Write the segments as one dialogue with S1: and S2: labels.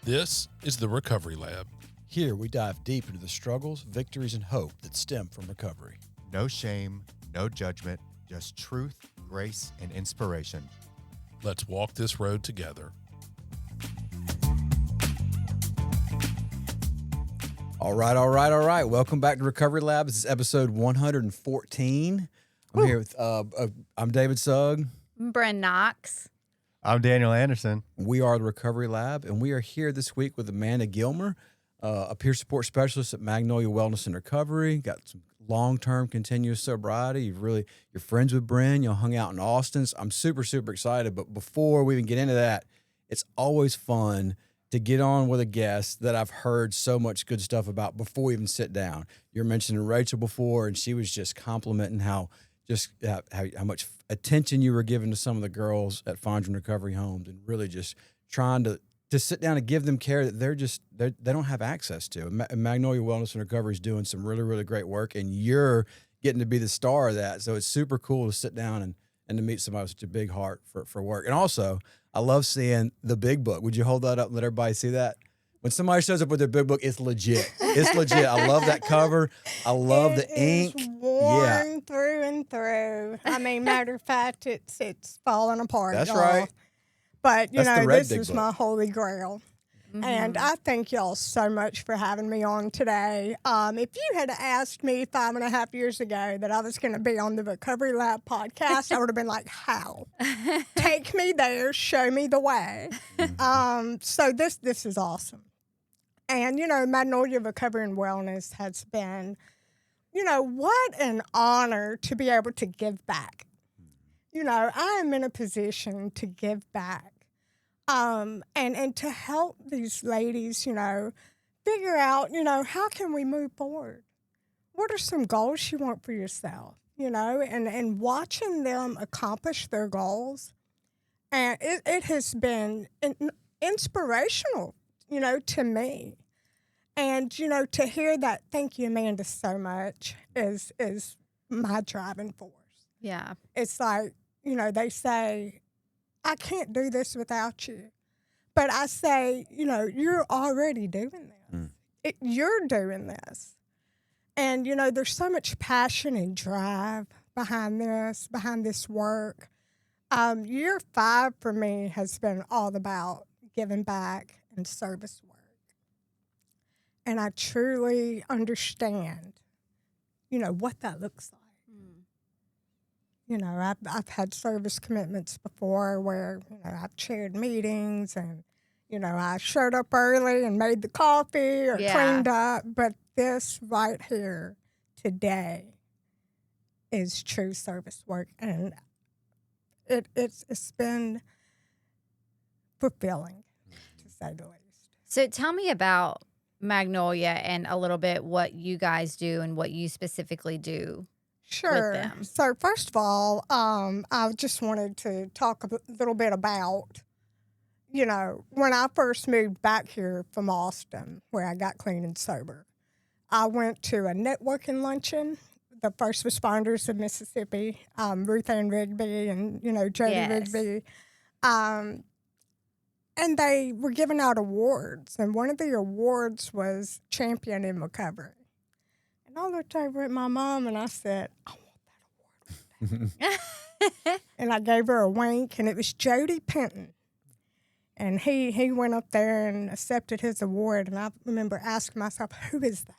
S1: This is the Recovery Lab.
S2: Here we dive deep into the struggles, victories, and hope that stem from recovery.
S3: No shame, no judgment, just truth, grace, and inspiration.
S1: Let's walk this road together.
S2: All right. Welcome back to Recovery Lab. This is episode 114. I'm here with, I'm David Sugg.
S4: Brynn Knox.
S3: I'm Daniel Anderson.
S2: We are the Recovery Lab, and we are here this week with Amanda Gilmer, a peer support specialist at Magnolia Recovery. Got some long-term continuous sobriety. You're friends with Brynn. You hung out in Austin. So I'm super excited. But before we even get into that, it's always fun to get on with a guest that I've heard so much good stuff about before we even sit down. You were mentioning Rachel before, and she was just complimenting how much attention you were giving to some of the girls at Fondren Recovery Homes, and really just trying to sit down and give them care that they don't have access to. Magnolia Wellness and Recovery is doing some really great work, and you're getting to be the star of that. So it's super cool to sit down and to meet somebody with such a big heart for work. And also, I love seeing the big book. Would you hold that up and let everybody see that? When somebody shows up with their big book, it's legit. It's legit. I love that cover. I love the ink.
S5: Worn through and through. I mean, matter of fact, it's falling apart.
S2: That's
S5: y'all.
S2: right.
S5: But,
S2: That's the red
S5: this
S2: big
S5: is
S2: book.
S5: my holy grail.
S4: Mm-hmm.
S5: And I thank y'all so much for having me on today. If you had asked me 5.5 years ago that I was going to be on the Recovery Lab podcast, I would have been like, how? Take me there, show me the way. So this is awesome. And, Magnolia Recovery and Wellness has been, what an honor to be able to give back. I am in a position to give back. And to help these ladies, figure out, how can we move forward? What are some goals you want for yourself, and watching them accomplish their goals. And it has been inspirational, to me. And, to hear that, thank you, Amanda, so much is my driving force.
S4: Yeah.
S5: It's like, they say, I can't do this without you. But I say, you're already doing this. You're doing this. And, there's so much passion and drive behind this work. Year 5 for me has been all about giving back and service work. And I truly understand, what that looks like. I've had service commitments before where, I've chaired meetings and, I showed up early and made the coffee or cleaned up. But this right here today is true service work. And it's been fulfilling, to say the least.
S4: So tell me about Magnolia and a little bit what you guys do and what you specifically do.
S5: Sure.
S4: With them.
S5: So first of all, I just wanted to talk a little bit about, when I first moved back here from Austin, where I got clean and sober, I went to a networking luncheon, the first responders of Mississippi, Ruth Ann Rigby and, Jody Rigby. And they were giving out awards, and one of the awards was Champion in Recovery. And I looked over at my mom and I said, I want that award. And I gave her a wink, and it was Jody Penton. And he went up there and accepted his award, and I remember asking myself, who is that?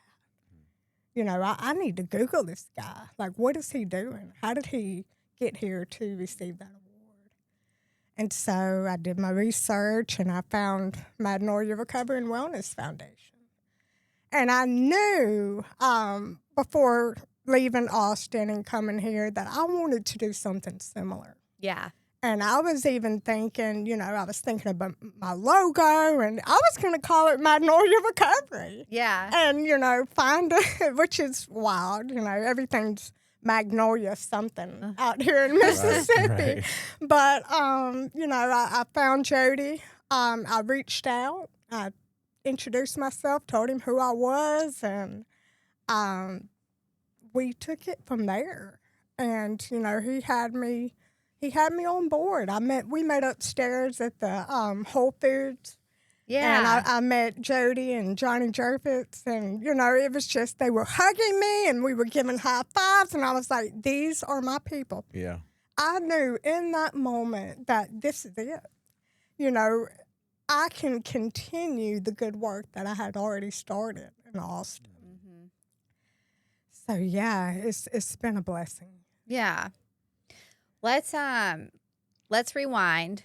S5: I need to Google this guy. Like, what is he doing? How did he get here to receive that award? And so I did my research, and I found Magnolia Recovery and Wellness Foundation. And I knew before leaving Austin and coming here that I wanted to do something similar.
S4: Yeah.
S5: And I was even thinking, I was thinking about my logo, and I was going to call it Magnolia Recovery.
S4: Yeah.
S5: And, find it, which is wild. Everything's Magnolia something out here in Mississippi.
S2: Right.
S5: But, I found Jody. I reached out. I introduced myself, told him who I was, and we took it from there. And, he had me on board. We met upstairs at the Whole Foods,
S4: Yeah.
S5: And I met Jody and Johnny Jerfitz, and, you know, it was just, they were hugging me and we were giving high fives, and I was like, these are my people.
S2: Yeah.
S5: I knew in that moment that this is it. You know, I can continue the good work that I had already started in Austin.
S4: Mm-hmm.
S5: So yeah, it's been a blessing.
S4: Yeah. Let's rewind.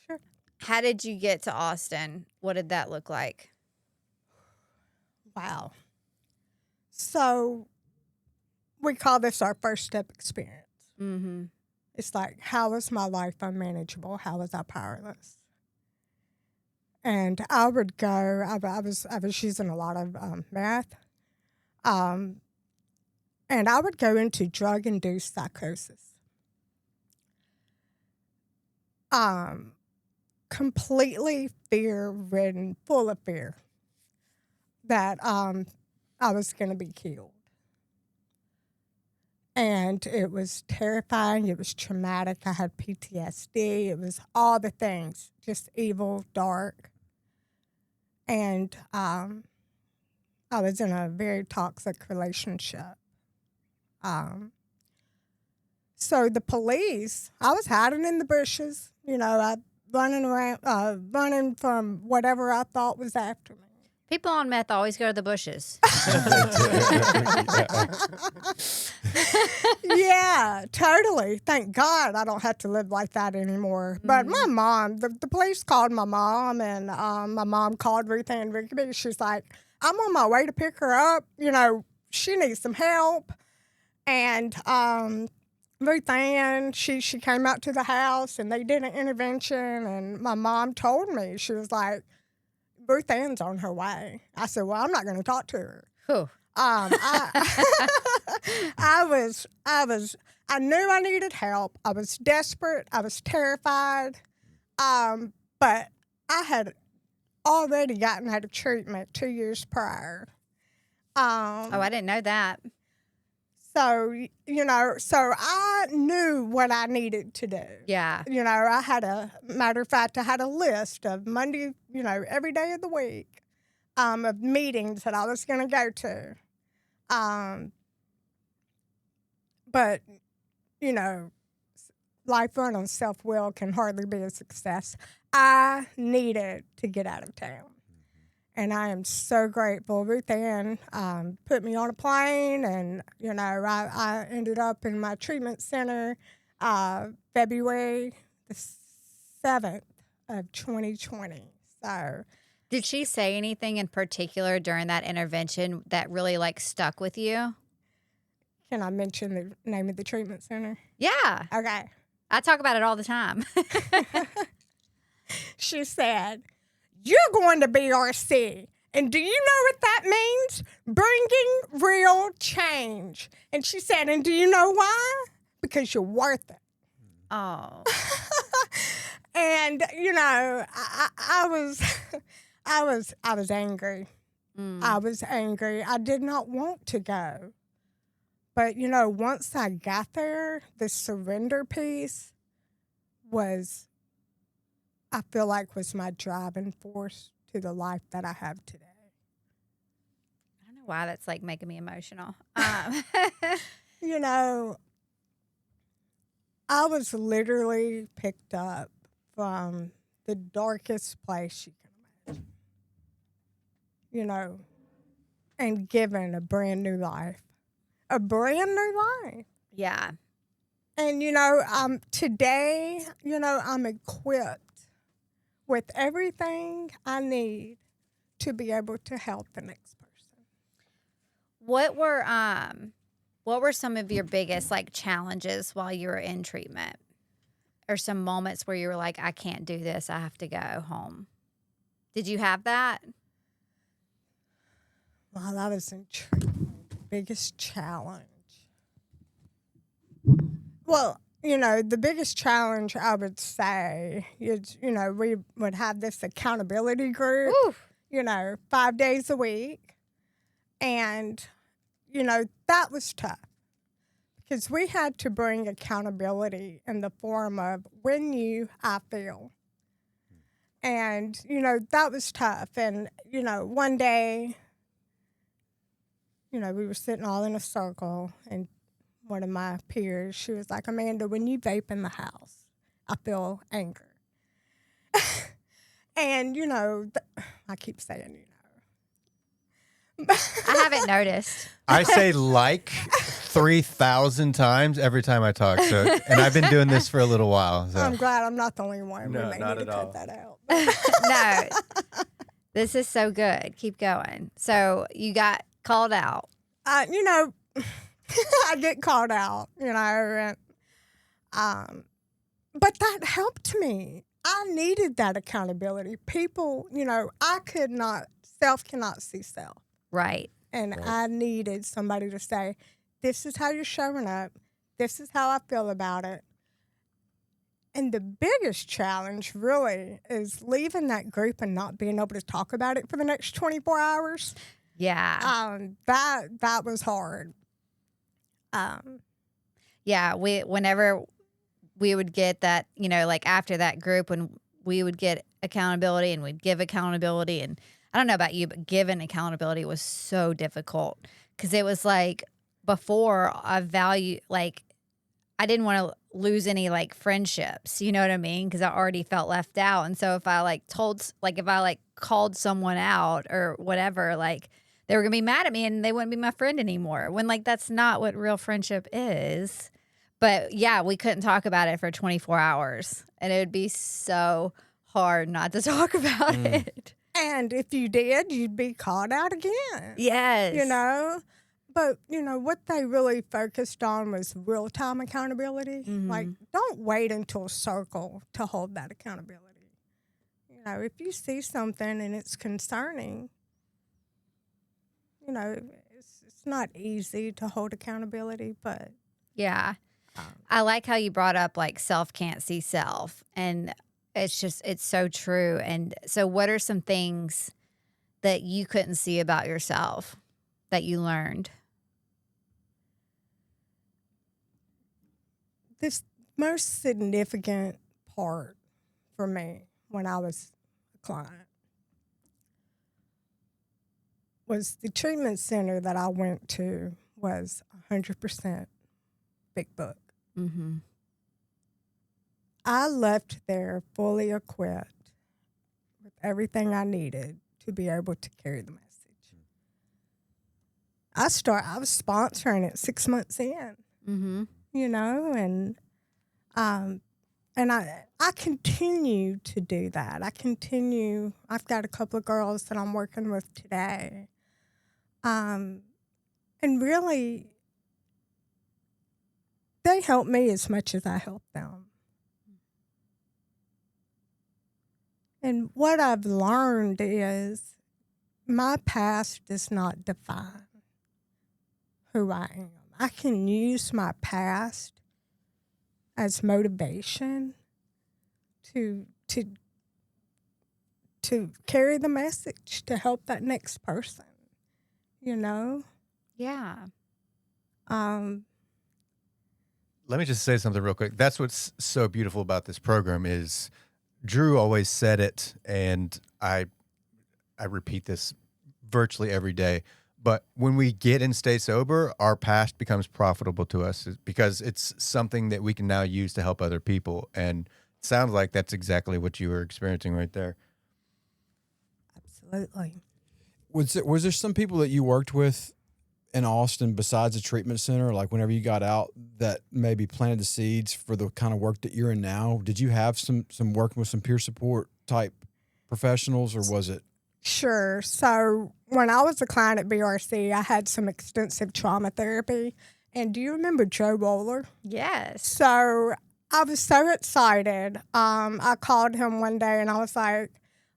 S5: Sure.
S4: How did you get to Austin? What did that look like?
S5: Wow. So we call this our first step experience.
S4: Mm-hmm.
S5: It's like, how is my life unmanageable? How was I powerless? And I would go. I was using a lot of meth, and I would go into drug-induced psychosis. Completely fear-ridden, full of fear that I was going to be killed. And it was terrifying. It was traumatic. I had PTSD. It was all the things, just evil, dark. And I was in a very toxic relationship. So the police, I was hiding in the bushes, you know, running around, running from whatever I thought was after me.
S4: People on meth always go to the bushes.
S5: Yeah, totally. Thank God I don't have to live like that anymore. But my mom, the police called my mom, and my mom called Ruth Ann Rigby. She's like, I'm on my way to pick her up. You know, she needs some help. And Ruth Ann, she came out to the house, and they did an intervention. And my mom told me, she was like, Ruth Ann's on her way. I said, well, I'm not going to talk to her.
S4: Whew.
S5: I knew I needed help. I was desperate. I was terrified. But I had already gotten out of treatment 2 years prior.
S4: Oh, I didn't know that.
S5: So, you know, so I knew what I needed to do.
S4: Yeah.
S5: You know, I had matter of fact, I had a list of Monday, you know, every day of the week, of meetings that I was going to go to. But, you know, life run on self-will can hardly be a success. I needed to get out of town. And I am so grateful. Ruth Ann put me on a plane, and, you know, I ended up in my treatment center February the 7th of 2020. So,
S4: Did she say anything in particular during that intervention that really, like, stuck with you?
S5: can I mention the name of the treatment center?
S4: Yeah.
S5: Okay.
S4: I talk about it all the time.
S5: She said, you're going to BRC. And do you know what that means? Bringing real change. And she said, and do you know why? Because you're worth it.
S4: Oh.
S5: And, you know, I was angry. I was angry. I did not want to go. But, you know, once I got there, the surrender piece was, I feel like, was my driving force to the life that I have today.
S4: I don't know why that's, like, making me emotional.
S5: You know, I was literally picked up from the darkest place you can imagine. You know, and given a brand new life. A brand new life.
S4: Yeah.
S5: And, you know, today, you know, I'm equipped with everything I need to be able to help the next person.
S4: What were some of your biggest, like, challenges while you were in treatment? Or some moments where you were like, I can't do this, I have to go home? Did you have that?
S5: While I was in treatment, the biggest challenge. Well, you know, the biggest challenge I would say is, you know, we would have this accountability group, you know, 5 days a week. And, you know, that was tough because we had to bring accountability in the form of when I feel And, that was tough. And, one day, we were sitting all in a circle, and one of my peers, she was like, Amanda, when you vape in the house, I feel anger. And, I keep saying,
S4: I haven't noticed.
S3: I say like 3,000 times every time I talk. So, and I've been doing this for a little while. So.
S5: I'm glad I'm not the only one.
S3: No,
S5: we may
S3: not
S5: need to
S3: at all.
S5: cut that out.
S4: No, this is so good. Keep going. So you got called out.
S5: I get called out, and, but that helped me. I needed that accountability. People, self cannot see self.
S4: Right.
S5: And I needed somebody to say, this is how you're showing up. This is how I feel about it. And the biggest challenge really is leaving that group and not being able to talk about it for the next 24 hours.
S4: Yeah.
S5: That was hard.
S4: Yeah. Whenever we would get that, like after that group, when we would get accountability and we'd give accountability, and I don't know about you, but giving accountability was so difficult because it was like before I didn't want to lose any like friendships, you know what I mean? Because I already felt left out. And so if I called someone out or whatever, like they were going to be mad at me and they wouldn't be my friend anymore, when like that's not what real friendship is. But yeah, we couldn't talk about it for 24 hours and it would be so hard not to talk about it.
S5: And if you did, you'd be called out again.
S4: Yes.
S5: But, what they really focused on was real-time accountability.
S4: Mm-hmm.
S5: Like, don't wait until circle to hold that accountability. If you see something and it's concerning, it's not easy to hold accountability, but...
S4: Yeah. I like how you brought up, like, self can't see self. And it's so true. And so what are some things that you couldn't see about yourself that you learned?
S5: This most significant part for me when I was a client was the treatment center that I went to was 100% big book.
S4: Mm-hmm.
S5: I left there fully equipped with everything I needed to be able to carry the message. I was sponsoring it 6 months in.
S4: Mm-hmm.
S5: And I continue to do that. I've got a couple of girls that I'm working with today. And really, they help me as much as I help them. And what I've learned is my past does not define who I am. I can use my past as motivation to carry the message, to help that next person,
S4: Yeah.
S3: Let me just say something real quick. That's what's so beautiful about this program is Drew always said it, and I repeat this virtually every day. But when we get and stay sober, our past becomes profitable to us because it's something that we can now use to help other people. And it sounds like that's exactly what you were experiencing right there.
S5: Absolutely.
S2: Was there some people that you worked with in Austin besides the treatment center, like whenever you got out, that maybe planted the seeds for the kind of work that you're in now? Did you have some working with some peer support type professionals, or was it?
S5: Sure. So when I was a client at BRC, I had some extensive trauma therapy. And do you remember Joe Bowler?
S4: Yes.
S5: So I was so excited. I called him one day and I was like,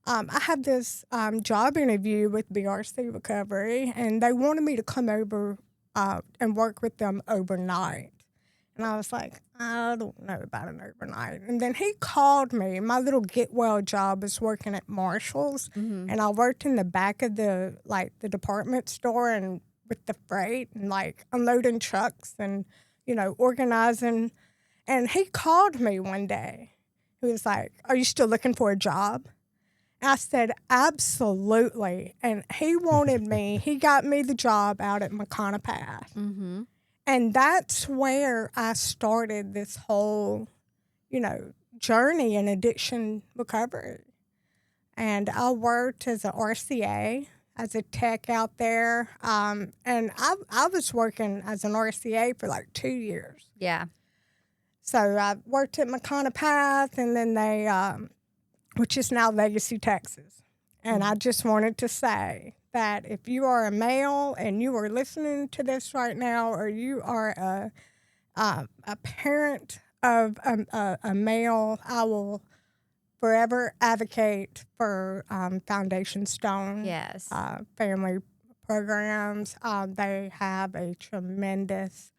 S5: I had this job interview with BRC Recovery, and they wanted me to come over and work with them overnight. And I was like, I don't know about an overnight. And then he called me. My little get well job was working at Marshall's, and I worked in the back of the department store and with the freight and unloading trucks and organizing. And he called me one day. He was like, "Are you still looking for a job?" I said, absolutely. And he wanted me, he got me the job out at McConnell Path.
S4: Mm-hmm.
S5: And that's where I started this whole, journey in addiction recovery. And I worked as an RCA, as a tech out there. And I was working as an RCA for like 2 years.
S4: Yeah.
S5: So I worked at McConnell Path, and then they, which is now Legacy, Texas. And I just wanted to say that if you are a male and you are listening to this right now, or you are a parent of a male, I will forever advocate for Foundation Stone
S4: Yes.
S5: family programs. They have a tremendous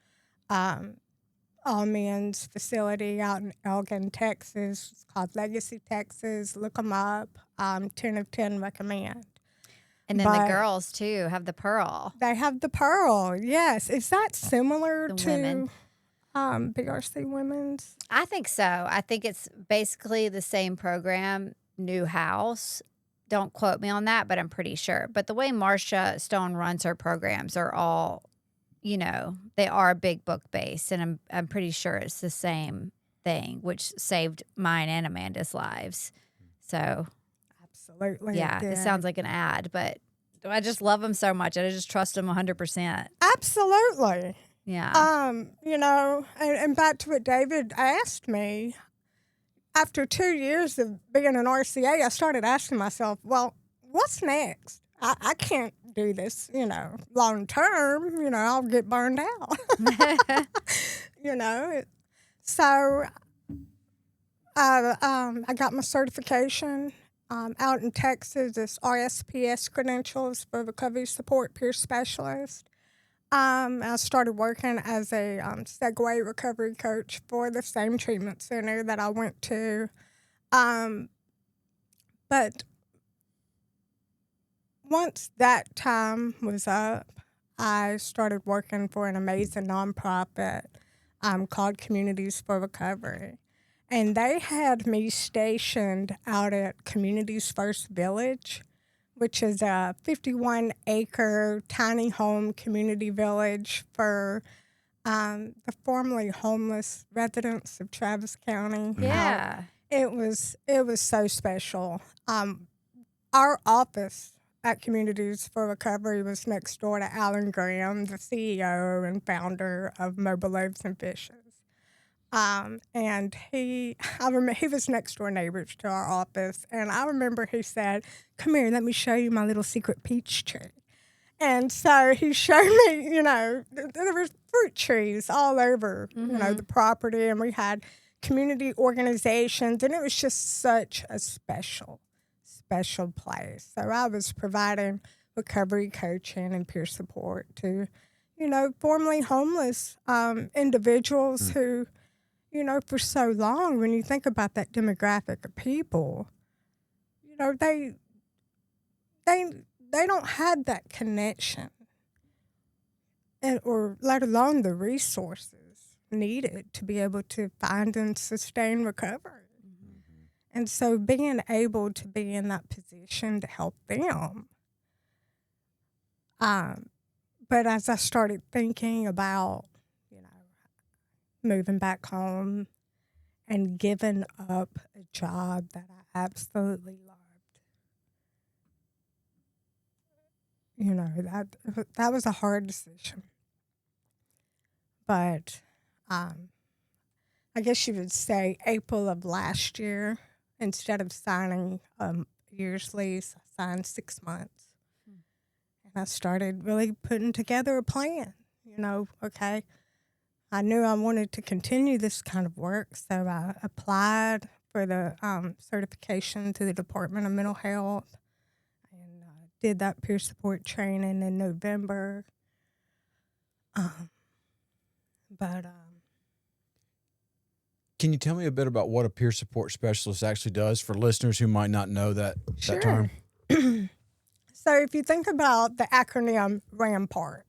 S5: all men's facility out in Elgin, Texas. It's called Legacy, Texas. Look them up. 10 of 10 recommend.
S4: And then the
S5: But
S4: girls too have the Pearl.
S5: they have the Pearl. Yes. Is that similar
S4: The
S5: to
S4: women.
S5: BRC Women's?
S4: I think so. I think it's basically the same program, new house. Don't quote me on that, but I'm pretty sure. But the way Marcia Stone runs her programs are all, they are big book based, and I'm pretty sure it's the same thing, which saved mine and Amanda's lives. So
S5: Absolutely.
S4: yeah, it sounds like an ad, but I just love them so much. I just trust them 100%.
S5: Absolutely.
S4: Yeah.
S5: And back to what David asked me, after 2 years of being an RCA, I started asking myself, well, what's next? I can't do this, long term. I'll get burned out. So I got my certification out in Texas. It's RSPS credentials for recovery support peer specialist. I started working as a Segway recovery coach for the same treatment center that I went to. But once that time was up, I started working for an amazing nonprofit called Communities for Recovery. And they had me stationed out at Communities First Village, which is a 51-acre tiny home community village for the formerly homeless residents of Travis County.
S4: Yeah.
S5: It was so special. Our office at Communities for Recovery was next door to Alan Graham, the CEO and founder of Mobile Loaves and Fishes. And he was next door neighbors to our office. And I remember he said, "Come here, let me show you my little secret peach tree." And so he showed me, there were fruit trees all over, the property. And we had community organizations. And it was just such a special place. So I was providing recovery coaching and peer support to, formerly homeless individuals who, for so long, when you think about that demographic of people, they don't have that connection, or let alone the resources needed to be able to find and sustain recovery. And so being able to be in that position to help them. But as I started thinking about, moving back home and giving up a job that I absolutely loved, that was a hard decision. But I guess you would say April of last year, instead of signing a year's lease, I signed 6 months. And I started really putting together a plan. Okay, I knew I wanted to continue this kind of work, so I applied for the certification to the Department of Mental Health and did that peer support training in November.
S2: Can you tell me a bit about what a peer support specialist actually does for listeners who might not know that term?
S5: So if you think about the acronym RAMPART,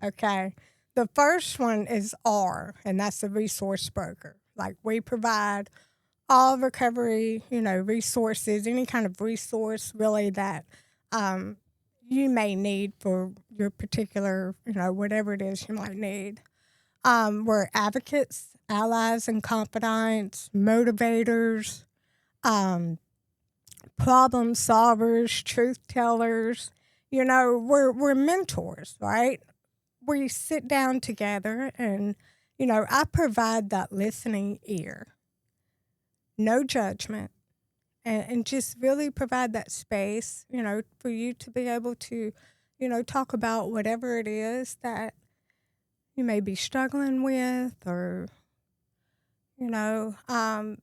S5: okay, the first one is R, and that's the resource broker. Like, we provide all recovery, resources, any kind of resource really that you may need for your particular, whatever it is you might need. We're advocates, allies, and confidants, motivators, problem solvers, truth tellers. We're mentors, right? We sit down together and, I provide that listening ear, no judgment, and just really provide that space, for you to be able to, talk about whatever it is that you may be struggling with, or, and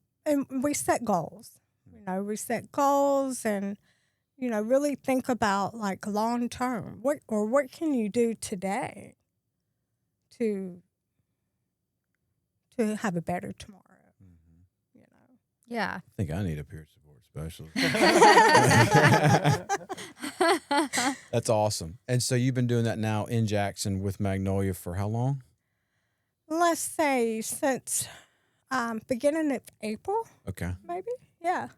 S5: we set goals. We set goals and, really think about like long term. What can you do today to have a better tomorrow?
S4: Yeah.
S2: I think I need a peer support specialist. That's awesome. And so you've been doing that now in Jackson with Magnolia for how long?
S5: Let's say since beginning of April,
S2: Okay.
S5: maybe. Yeah.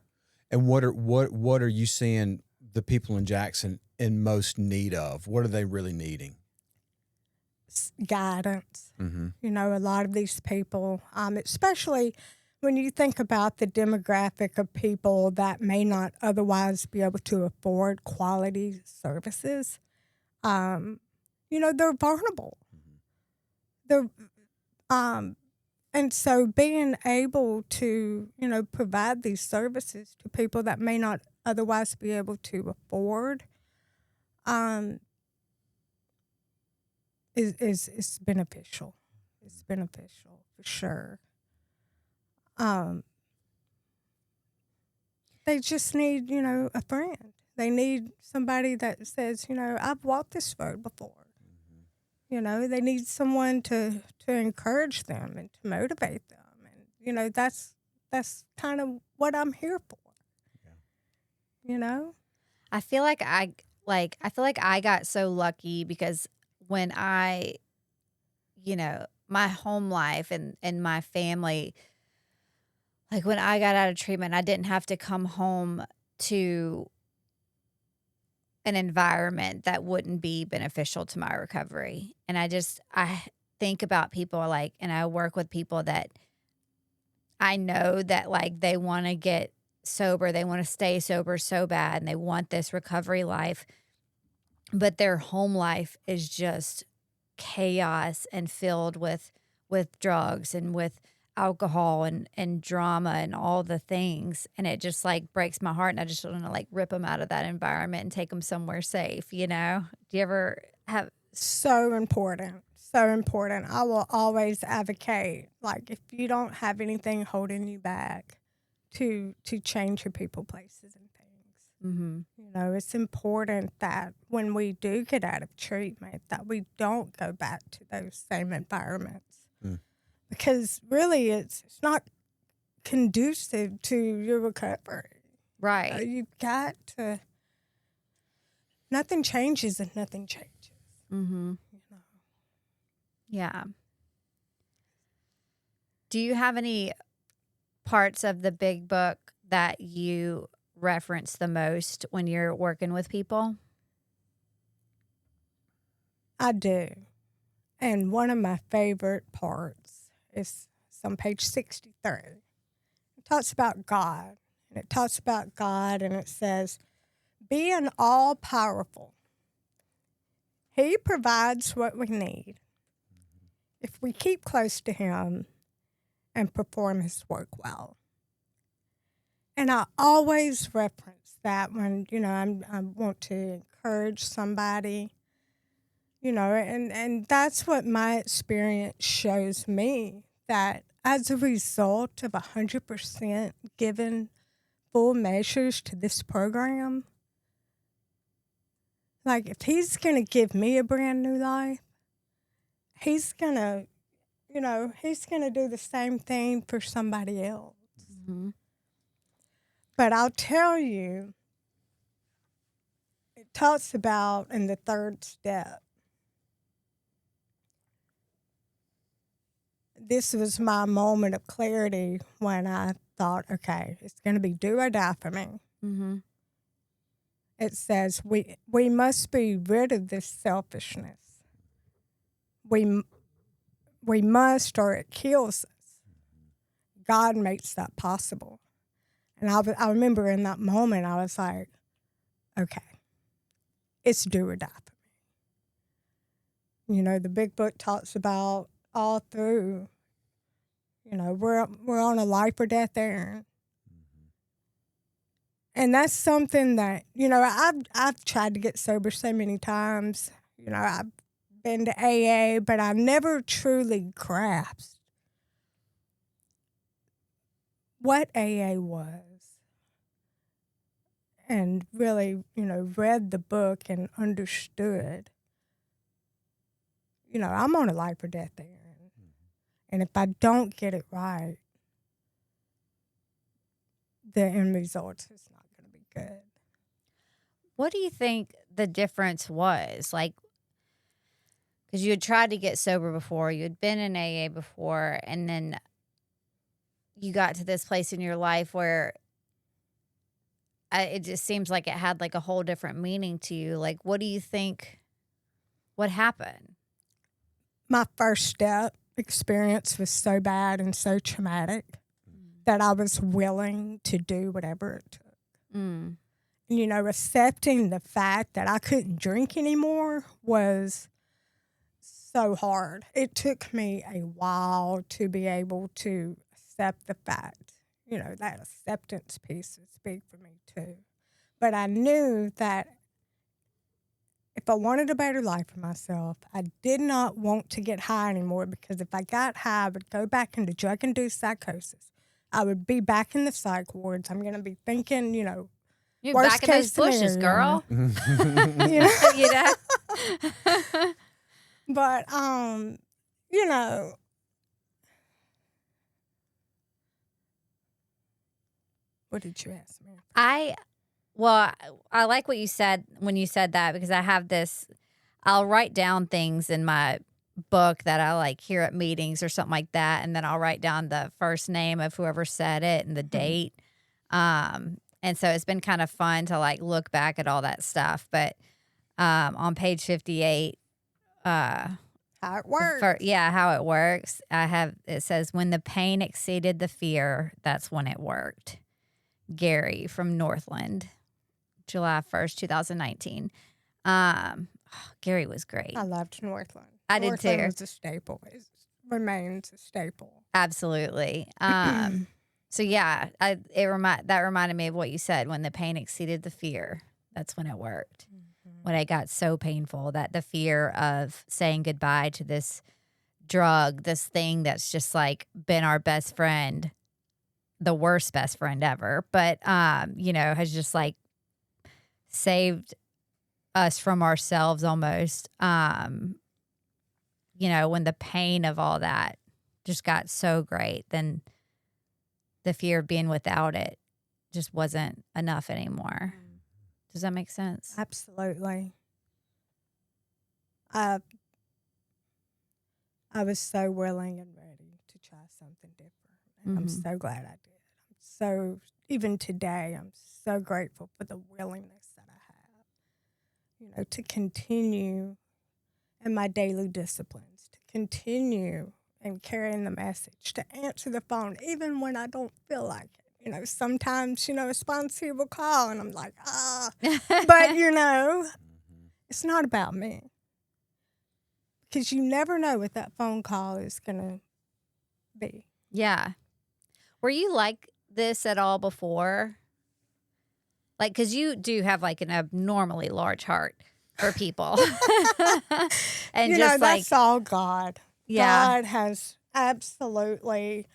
S2: And what are you seeing the people in Jackson in most need of? What are they really needing?
S5: Guidance.
S2: Mm-hmm.
S5: A lot of these people, especially when you think about the demographic of people that may not otherwise be able to afford quality services, they're vulnerable. They're, and so being able to, provide these services to people that may not otherwise be able to afford, is beneficial. It's beneficial for sure. They just need, a friend. They need somebody that says, I've walked this road before. They need someone to encourage them and to motivate them. And, that's kind of what I'm here for. Yeah.
S4: I feel like I got so lucky because when I, my home life and my family, like when I got out of treatment, I didn't have to come home to an environment that wouldn't be beneficial to my recovery. And I think about people and I work with people that I know that they want to get sober, they want to stay sober so bad, and they want this recovery life, but their home life is just chaos and filled with drugs and with alcohol and drama and all the things, and it just breaks my heart, and I just want to rip them out of that environment and take them somewhere safe. Do you ever have?
S5: So important. I will always advocate, if you don't have anything holding you back, to change your people, places, and things.
S4: Mm-hmm.
S5: It's important that when we do get out of treatment, that we don't go back to those same environments. Because really, it's not conducive to your recovery.
S4: Right.
S5: You've got to. Nothing changes if nothing changes.
S4: Mm-hmm. Yeah. Do you have any parts of the big book that you reference the most when you're working with people?
S5: I do. And one of my favorite parts is on page 63. It talks about God. And it says, being all powerful, He provides what we need if we keep close to Him and perform His work well. And I always reference that when, I want to encourage somebody, and that's what my experience shows me, that as a result of 100% given full measures to this program, if He's going to give me a brand new life, He's going to, He's going to do the same thing for somebody else.
S4: Mm-hmm.
S5: But I'll tell you, it talks about in the third step. This was my moment of clarity when I thought, okay, it's going to be do or die for me.
S4: Mm-hmm.
S5: It says we must be rid of this selfishness. We must, or it kills us. God makes that possible. And I remember in that moment, I was like, okay, it's do or die for me. You know, the big book talks about all through, you know, we're on a life or death errand. And that's something that, you know, I've tried to get sober so many times. You know, I've been to AA, but I never truly grasped what AA was. And really, you know, read the book and understood, you know, I'm on a life or death errand. And if I don't get it right, the end result is not going to be good.
S4: What do you think the difference was? Like, because you had tried to get sober before, you had been in AA before, and then you got to this place in your life where it just seems like it had like a whole different meaning to you. Like, what do you think? What happened?
S5: My first step experience was so bad and so traumatic that I was willing to do whatever it took.
S4: Mm.
S5: You know, accepting the fact that I couldn't drink anymore was so hard. It took me a while to be able to accept the fact. You know, that acceptance piece is big for me too. But I knew that if I wanted a better life for myself, I did not want to get high anymore, because if I got high, I would go back into drug-induced psychosis. I would be back in the psych wards. I'm going to be thinking, you know,
S4: You're
S5: worst
S4: back in those
S5: case
S4: bushes,
S5: scenario.
S4: girl.
S5: You know?
S4: You know?
S5: But, you know, what did you ask me?
S4: I like what you said when you said that, because I have this, I'll write down things in my book that I like hear at meetings or something like that. And then I'll write down the first name of whoever said it and the date. And so it's been kind of fun to like look back at all that stuff. But on page 58,
S5: How it works.
S4: how it works. It says, when the pain exceeded the fear, that's when it worked. Gary from Northland, July 1st, 2019. Gary was great.
S5: I loved Northland.
S4: I did
S5: Northland
S4: too.
S5: was a staple. It remains a staple.
S4: Absolutely. So yeah, that reminded me of what you said. When the pain exceeded the fear, that's when it worked. When it got so painful that the fear of saying goodbye to this drug, this thing that's just like been our best friend, the worst best friend ever, but you know, has just like saved us from ourselves almost. You know, when the pain of all that just got so great, then the fear of being without it just wasn't enough anymore. Does that make sense?
S5: Absolutely. I was so willing and ready to try something different. And I'm so glad I did. So even today, I'm so grateful for the willingness that I have, you know, to continue in my daily disciplines, to continue and carrying the message, to answer the phone, even when I don't feel like it. You know, sometimes, you know, a sponsor will call and I'm like, but, you know, it's not about me. Because you never know what that phone call is going to be.
S4: Yeah. Were you like this at all before? Like, because you do have like an abnormally large heart for people. And
S5: you
S4: just
S5: know,
S4: like,
S5: that's all God.
S4: Yeah.
S5: God has absolutely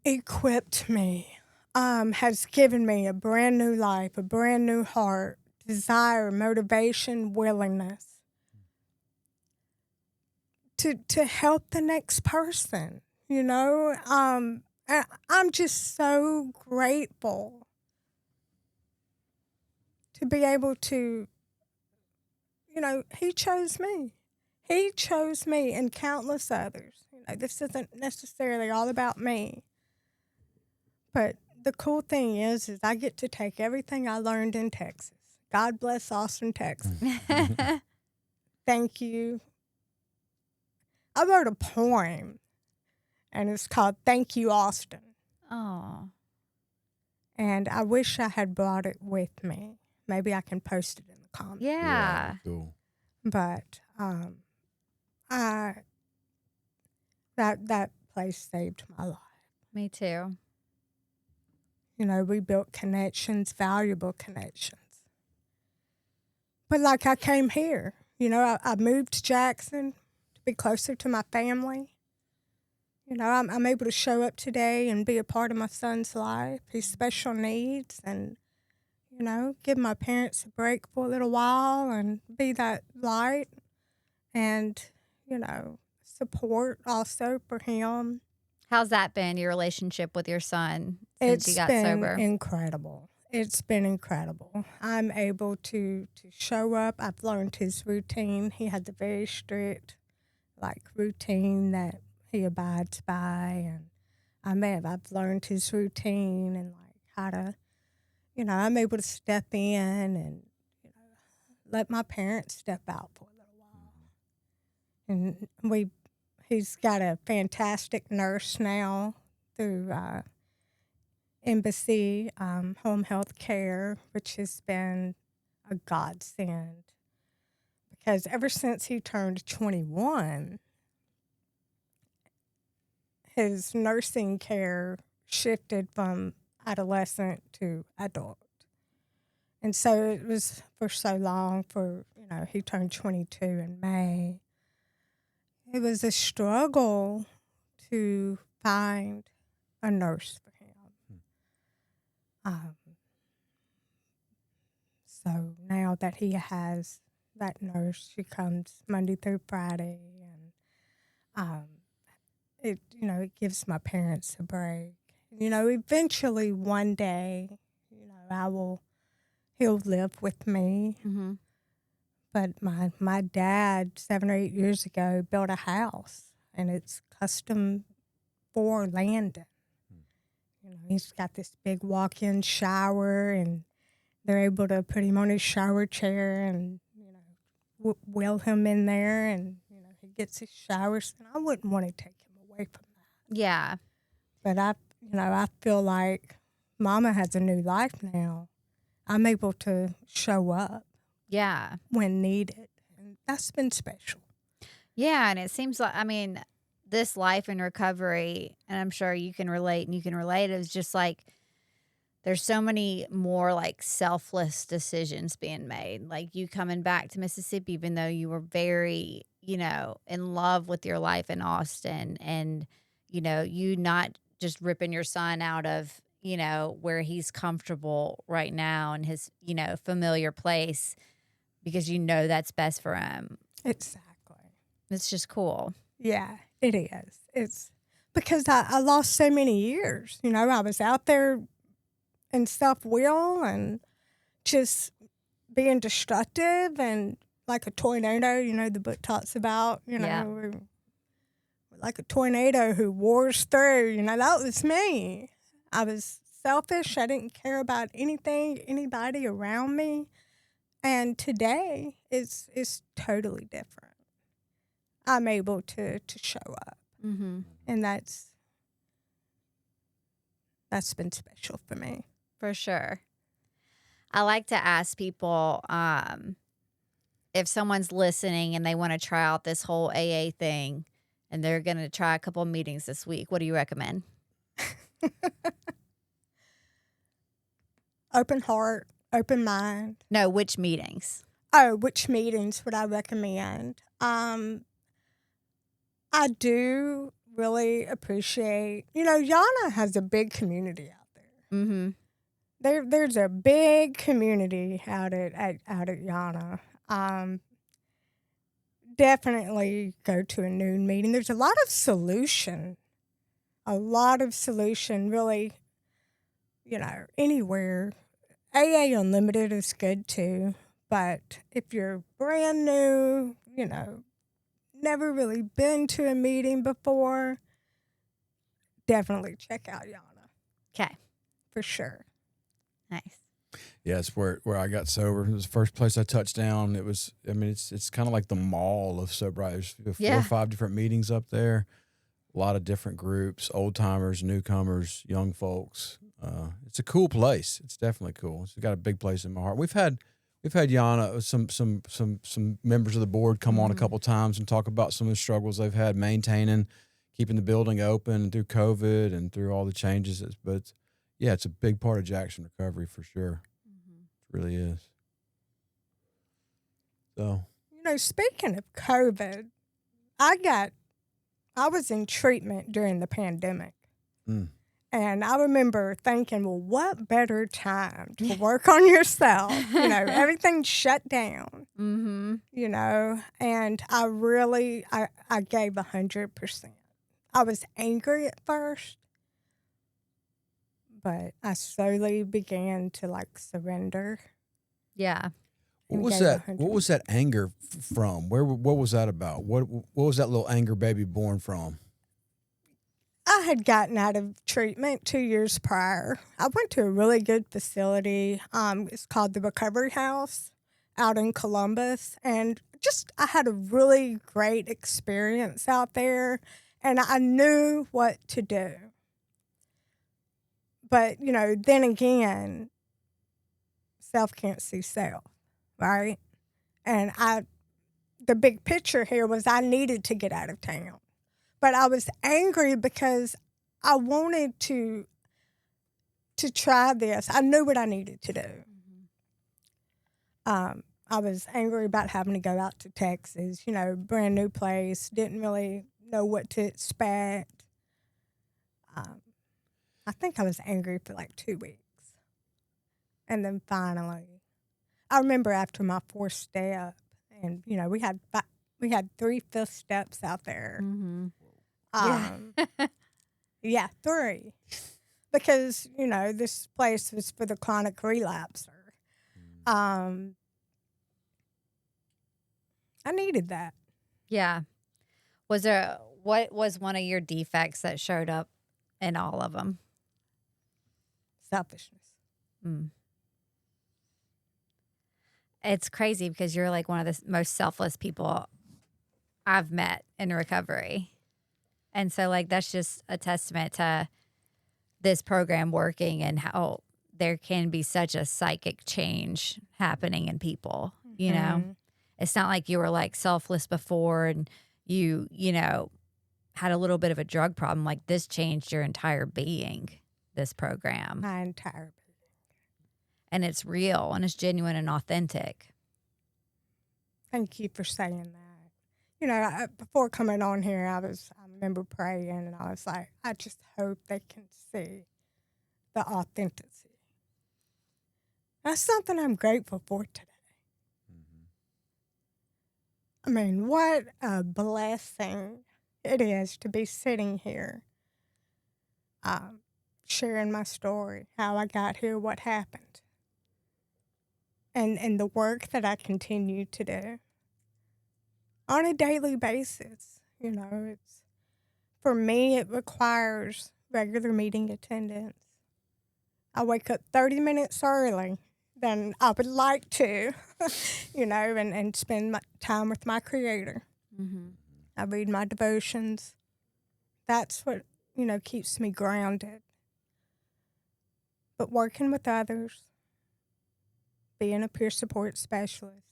S5: equipped me, has given me a brand new life, a brand new heart, desire, motivation, willingness to help the next person, you know? I'm just so grateful to be able to, you know, he chose me. He chose me and countless others. You know, this isn't necessarily all about me. But the cool thing is I get to take everything I learned in Texas. God bless Austin, Texas. Thank you. I wrote a poem, and it's called Thank You, Austin.
S4: Oh,
S5: And I wish I had brought it with me. Maybe I can post it in the comments.
S4: yeah.
S2: Cool.
S5: But that place saved my life.
S4: Me too.
S5: You know, we built connections, valuable connections. But like I came here, you know, I moved to Jackson to be closer to my family. You know, I'm able to show up today and be a part of my son's life, his special needs, and, you know, give my parents a break for a little while and be that light and, you know, support also for him.
S4: How's that been, your relationship with your son since you got sober?
S5: Incredible. It's been incredible. I'm able to show up. I've learned his routine. He has a very strict, like, routine that he abides by. And I've learned his routine and, like, how to, you know, I'm able to step in and, you know, let my parents step out for a little while. And he's got a fantastic nurse now through Embassy Home Health Care, which has been a godsend. Because ever since he turned 21, his nursing care shifted from adolescent to adult. And so it was for so long you know, he turned 22 in May. It was a struggle to find a nurse for him. So now that he has that nurse, she comes Monday through Friday, and it gives my parents a break. You know, eventually one day, you know, he'll live with me.
S4: Mm-hmm.
S5: But my dad 7 or 8 years ago built a house, and it's custom for Landon. You know, he's got this big walk-in shower, and they're able to put him on his shower chair and, you know, wheel him in there, and, you know, he gets his showers. And I wouldn't want to take him away from that.
S4: Yeah.
S5: But I feel like Mama has a new life now. I'm able to show up.
S4: Yeah.
S5: When needed. And that's been special.
S4: Yeah. And it seems like, I mean, this life in recovery, and I'm sure you can relate is just like, there's so many more like selfless decisions being made. Like you coming back to Mississippi, even though you were very, you know, in love with your life in Austin, and, you know, you not just ripping your son out of, you know, where he's comfortable right now in his, you know, familiar place, because you know that's best for him.
S5: Exactly.
S4: It's just cool.
S5: Yeah, it is. It's because I lost so many years. You know, I was out there in self-will and just being destructive and like a tornado, you know, the book talks about, you know,
S4: Yeah.
S5: we're like a tornado who wars through. You know, that was me. I was selfish. I didn't care about anybody around me. And today it's totally different. I'm able to show up.
S4: Mm-hmm.
S5: And that's been special for me.
S4: For sure. I like to ask people if someone's listening and they want to try out this whole AA thing and they're going to try a couple of meetings this week, what do you recommend?
S5: Open heart, open mind.
S4: No, which meetings?
S5: Oh, which meetings would I recommend? I do really appreciate, you know, Yana has a big community out there.
S4: Mm-hmm.
S5: There's a big community out at Yana. Definitely go to a noon meeting. There's a lot of solution, really, you know, anywhere. AA Unlimited is good too, but if you're brand new, you know, never really been to a meeting before, definitely check out Yana.
S4: Okay.
S5: for sure.
S4: Nice.
S2: Yeah, it's where I got sober. It was the first place I touched down. It was, I mean, it's kind of like the mall of sobriety. There's 4
S4: Yeah.
S2: or 5 different meetings up there. A lot of different groups, old timers, newcomers, young folks. It's a cool place. It's definitely cool. It's got a big place in my heart. We've had Yana, some members of the board come on a couple times and talk about some of the struggles they've had maintaining, keeping the building open through COVID and through all the changes. But yeah, it's a big part of Jackson recovery for sure. It really is. So,
S5: You know, speaking of COVID, I was in treatment during the pandemic.
S2: Mm.
S5: And I remember thinking, well, what better time to work on yourself? You know, everything's shut down, you know, and I gave 100%. I was angry at first, but I slowly began to like surrender.
S4: Yeah.
S2: what
S5: and
S2: was
S5: gave
S2: that?
S5: 100%.
S2: What was that anger from? What was that about? What was that little anger baby born from?
S5: I had gotten out of treatment 2 years prior. I went to a really good facility. It's called the Recovery House out in Columbus. And I had a really great experience out there. And I knew what to do. But, you know, then again, self can't see self, right? And the big picture here was I needed to get out of town. But I was angry because I wanted to try this. I knew what I needed to do. I was angry about having to go out to Texas, you know, brand new place, didn't really know what to expect. I think I was angry for like 2 weeks. And then finally, I remember after my 4th step, and, you know, we had 3 5th steps out there. Yeah, 3. Because, you know, this place was for the chronic relapser. I needed that.
S4: Yeah. What was one of your defects that showed up in all of them?
S5: Selfishness.
S4: It's crazy because you're like one of the most selfless people I've met in recovery. And so, like, that's just a testament to this program working and how there can be such a psychic change happening in people, you know? It's not like you were, like, selfless before and you know, had a little bit of a drug problem. Like, this changed your entire being, this program.
S5: My entire being.
S4: And it's real and it's genuine and authentic.
S5: Thank you for saying that. You know, before coming on here, I remember praying, and I was like, I just hope they can see the authenticity. That's something I'm grateful for today. I mean, what a blessing it is to be sitting here, sharing my story, how I got here, what happened, and the work that I continue to do on a daily basis. You know, for me, it requires regular meeting attendance. I wake up 30 minutes early than I would like to, you know, and spend my time with my Creator. I read my devotions. That's what, you know, keeps me grounded. But working with others, being a peer support specialist,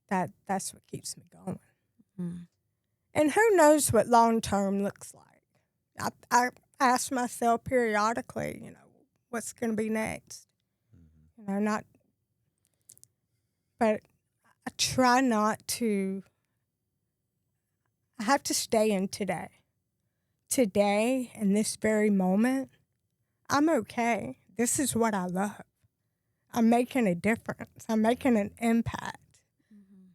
S5: that's what keeps me going. And who knows what long-term looks like. I ask myself periodically, you know, what's going to be next? You know, but I try not to, I have to stay in today. Today, in this very moment, I'm okay. This is what I love. I'm making a difference. I'm making an impact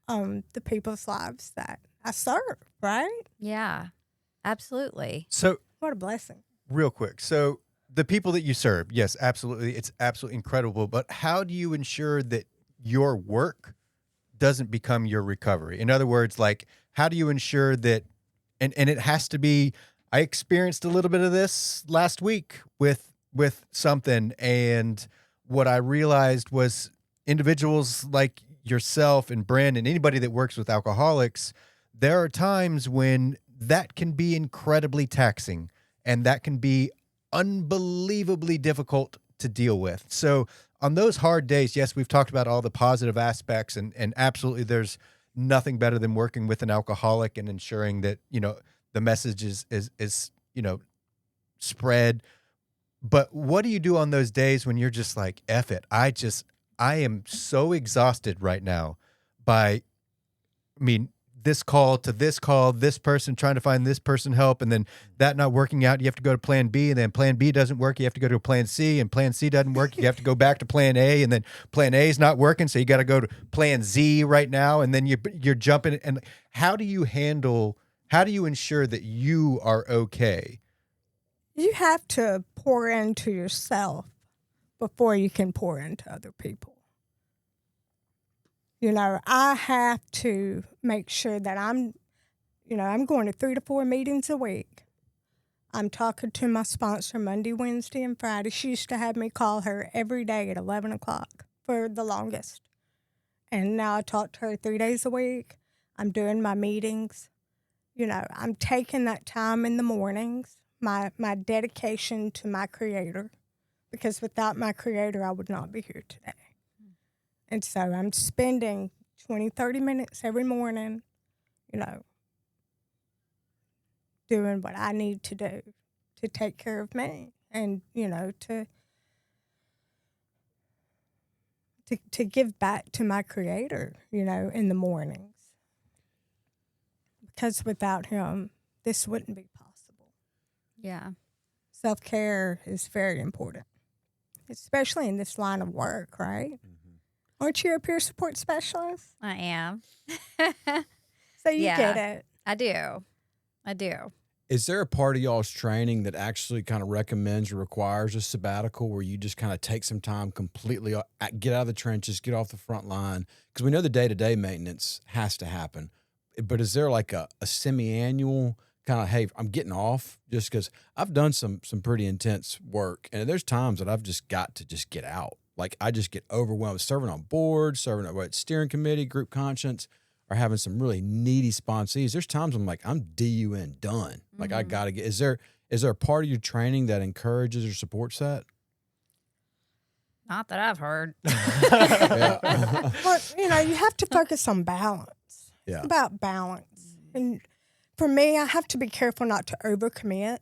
S5: on the people's lives that I serve, right?
S4: Yeah, absolutely.
S3: So,
S5: What a blessing.
S3: real quick. So, the people that you serve, yes, absolutely. It's absolutely incredible. But how do you ensure that your work doesn't become your recovery? In other words, like, how do you ensure that, and it has to be, I experienced a little bit of this last week with something, and what I realized was individuals like yourself and Brynn and anybody that works with alcoholics, there are times when that can be incredibly taxing and that can be unbelievably difficult to deal with. So on those hard days, yes, we've talked about all the positive aspects, and absolutely there's nothing better than working with an alcoholic and ensuring that, the message is spread. But what do you do on those days when you're just like, F it? I am so exhausted right now by, this call to this call, this person trying to find this person help, and then that not working out, you have to go to plan B, and then plan B doesn't work, you have to go to plan C, and plan C doesn't work, you have to go back to plan A, and then plan A is not working, so you got to go to plan Z right now, and then you're jumping. And how do you ensure that you are okay?
S5: You have to pour into yourself before you can pour into other people. I have to make sure that I'm going to 3 to 4 meetings a week. I'm talking to my sponsor Monday, Wednesday, and Friday. She used to have me call her every day at 11 o'clock for the longest. And now I talk to her 3 days a week. I'm doing my meetings. I'm taking that time in the mornings, my dedication to my Creator, because without my Creator, I would not be here today. And so I'm spending 20, 30 minutes every morning, doing what I need to do to take care of me and, to give back to my Creator, in the mornings. Because without Him, this wouldn't be possible.
S4: Yeah.
S5: Self-care is very important, especially in this line of work, right? Mm-hmm. Aren't you a peer support specialist?
S4: I am.
S5: So you get it.
S4: I do.
S2: Is there a part of y'all's training that actually kind of recommends or requires a sabbatical where you just kind of take some time completely, get out of the trenches, get off the front line? Because we know the day-to-day maintenance has to happen. But is there like a semi-annual kind of, hey, I'm getting off? Just because I've done some pretty intense work, and there's times that I've just got to just get out. Like I just get overwhelmed serving on boards, serving at steering committee, group conscience, or having some really needy sponsees. There's times I'm like, I'm DUN done. Like I got to get, is there a part of your training that encourages or supports that?
S4: Not that I've heard.
S5: Well, you have to focus on balance.
S2: Yeah.
S5: It's about balance. And for me, I have to be careful not to overcommit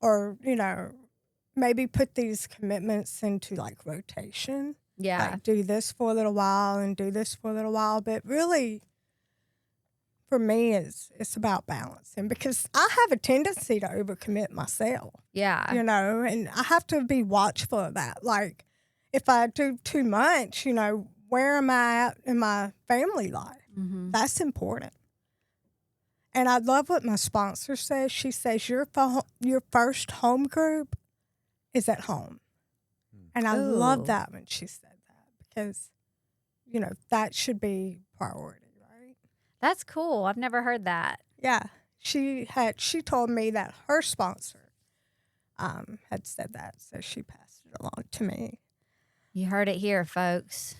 S5: or, maybe put these commitments into like rotation.
S4: Yeah.
S5: Like do this for a little while and do this for a little while. But really, for me, it's about balancing because I have a tendency to overcommit myself.
S4: Yeah.
S5: And I have to be watchful of that. Like if I do too much, where am I at in my family life? Mm-hmm. That's important. And I love what my sponsor says. She says your first home group is at home. And I love that when she said that because, that should be priority, right?
S4: That's cool. I've never heard that.
S5: Yeah. She told me that her sponsor had said that, so she passed it along to me.
S4: You heard it here, folks.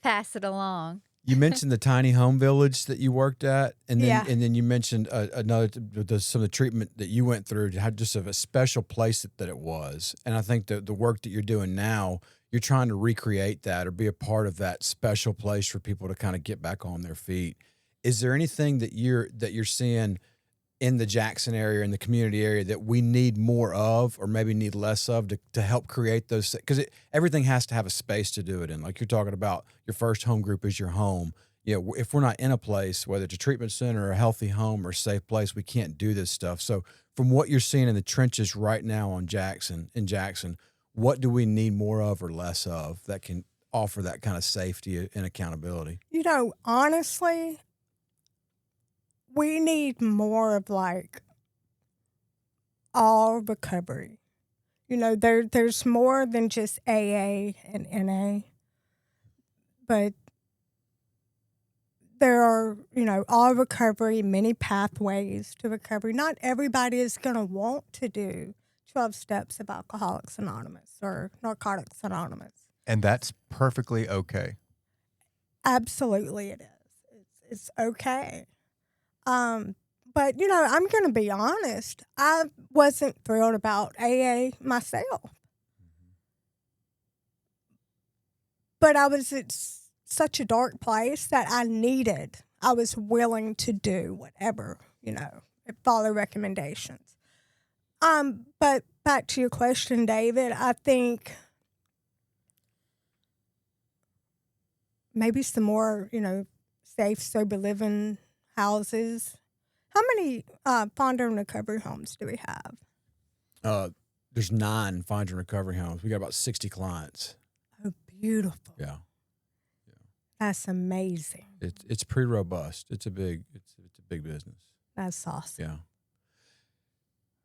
S4: Pass it along.
S2: You mentioned the tiny home village that you worked at, and then you mentioned some of the treatment that you went through, how just of a special place that it was. And I think the work that you're doing now, you're trying to recreate that or be a part of that special place for people to kind of get back on their feet. Is there anything that you're seeing in the Jackson area, in the community area, that we need more of or maybe need less of to help create those? Because everything has to have a space to do it in. Like you're talking about, your first home group is your home. If we're not in a place, whether it's a treatment center or a healthy home or a safe place, we can't do this stuff. So from what you're seeing in the trenches right now in Jackson, what do we need more of or less of that can offer that kind of safety and accountability?
S5: Honestly, we need more of like all recovery. There's more than just AA and NA, but there are, all recovery, many pathways to recovery. Not everybody is going to want to do 12 steps of Alcoholics Anonymous or Narcotics Anonymous.
S3: And that's perfectly okay.
S5: Absolutely it is. It's okay. But, I'm going to be honest. I wasn't thrilled about AA myself. But I was at such a dark place that I was willing to do whatever, follow recommendations. But back to your question, David, I think maybe some more, safe, sober living houses. How many Find and Recovery homes do we have?
S2: There's 9 Find and Recovery homes. We got about 60 clients.
S5: Oh, beautiful.
S2: Yeah.
S5: That's amazing.
S2: It's pretty robust. It's a big business.
S5: That's awesome.
S2: Yeah.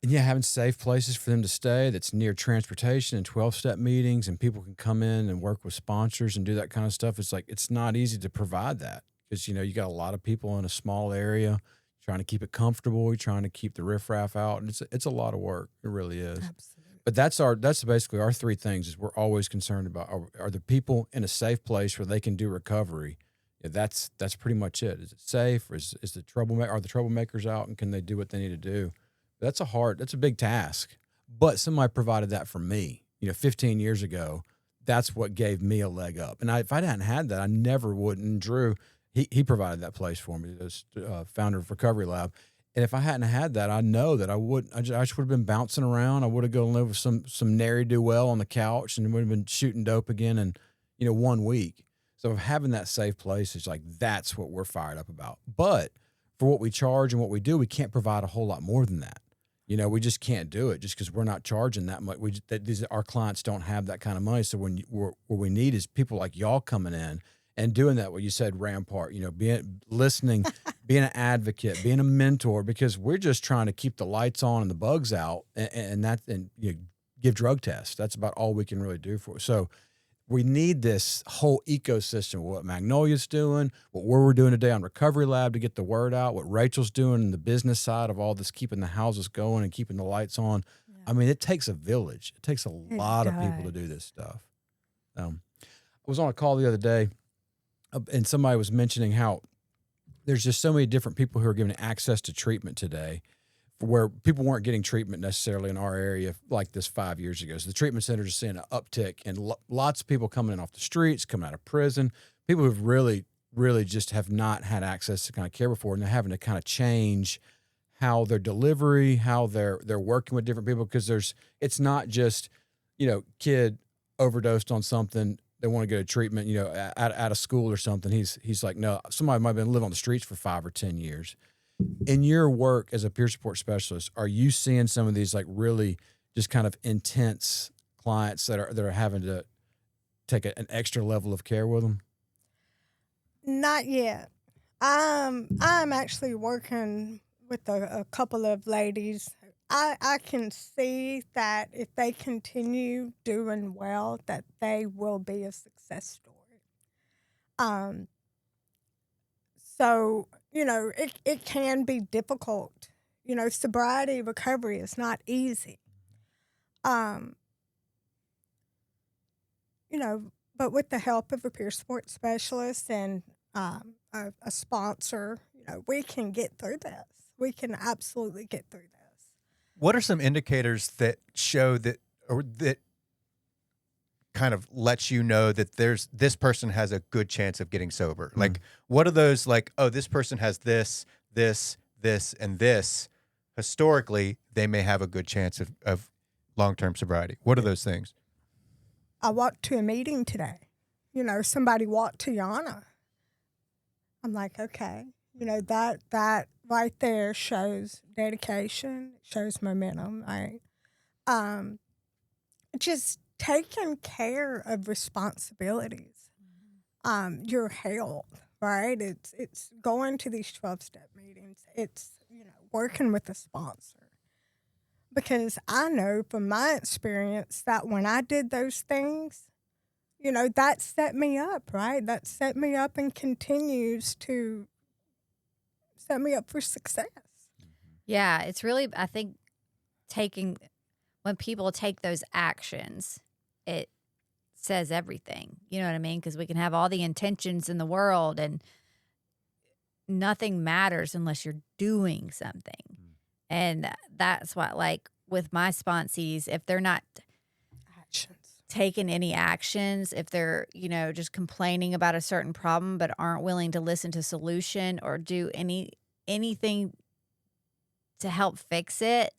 S2: And having safe places for them to stay that's near transportation and 12-step meetings, and people can come in and work with sponsors and do that kind of stuff. It's like, it's not easy to provide that because, you got a lot of people in a small area trying to keep it comfortable. You're trying to keep the riffraff out. And it's a lot of work. It really is.
S5: Absolutely.
S2: But that's basically our 3 things is we're always concerned about are the people in a safe place where they can do recovery. That's pretty much it. Is it safe? Or are the troublemakers out and can they do what they need to do? That's a big task. But somebody provided that for me. 15 years ago, that's what gave me a leg up. And if I hadn't had that, I never would. And Drew, he provided that place for me as founder of Recovery Lab. And if I hadn't had that, I know that I just would have been bouncing around. I would have gone and lived with some ne'er-do-well on the couch and would have been shooting dope again in 1 week. So having that safe place is like, that's what we're fired up about. But for what we charge and what we do, we can't provide a whole lot more than that. We just can't do it just because we're not charging that much. Our clients don't have that kind of money. So what we need is people like y'all coming in and doing that, what you said, Rampart, listening, being an advocate, being a mentor, because we're just trying to keep the lights on and the bugs out and give drug tests. That's about all we can really do for it. So we need this whole ecosystem, what Magnolia's doing, what we're doing today on Recovery Lab to get the word out, what Rachel's doing in the business side of all this, keeping the houses going and keeping the lights on. Yeah. I mean, it takes a village. It takes a lot of people to do this stuff. I was on a call the other day, and somebody was mentioning how there's just so many different people who are given access to treatment today where people weren't getting treatment necessarily in our area like this 5 years ago. So the treatment centers are seeing an uptick and lots of people coming in off the streets, coming out of prison, people who've really, really just have not had access to kind of care before, and they're having to kind of change how their delivery, how they're working with different people, because it's not just, kid overdosed on something, they want to go to treatment, out of school or something. He's like, no, somebody might have been living on the streets for 5 or 10 years. In your work as a peer support specialist, are you seeing some of these like really just kind of intense clients that are having to take an extra level of care with them?
S5: Not yet. I'm actually working with a couple of ladies. I can see that if they continue doing well, that they will be a success story. So, it can be difficult. Sobriety recovery is not easy. But with the help of a peer support specialist and a sponsor, we can get through this. We can absolutely get through this.
S3: What are some indicators that show that, or that kind of lets you know that this person has a good chance of getting sober? Mm-hmm. Like, what are those, like, oh, this person has this, and this. Historically, they may have a good chance of long-term sobriety. What are those things?
S5: I walked to a meeting today. Somebody walked to Yana. I'm like, okay, that right there shows dedication, shows momentum, right? Just taking care of responsibilities, your health, right? It's going to these 12-step meetings. It's, working with a sponsor. Because I know from my experience that when I did those things, you know, that set me up, right? That set me up and continues to set me up for success.
S4: Yeah, it's really, I think, when people take those actions, it says everything. You know what I mean? Because we can have all the intentions in the world and nothing matters unless you're doing something. And that's what, like, with my sponsees, if they're not
S5: Actions.
S4: taking any actions, if they're, you know, just complaining about a certain problem but aren't willing to listen to solution or do anything to help fix it,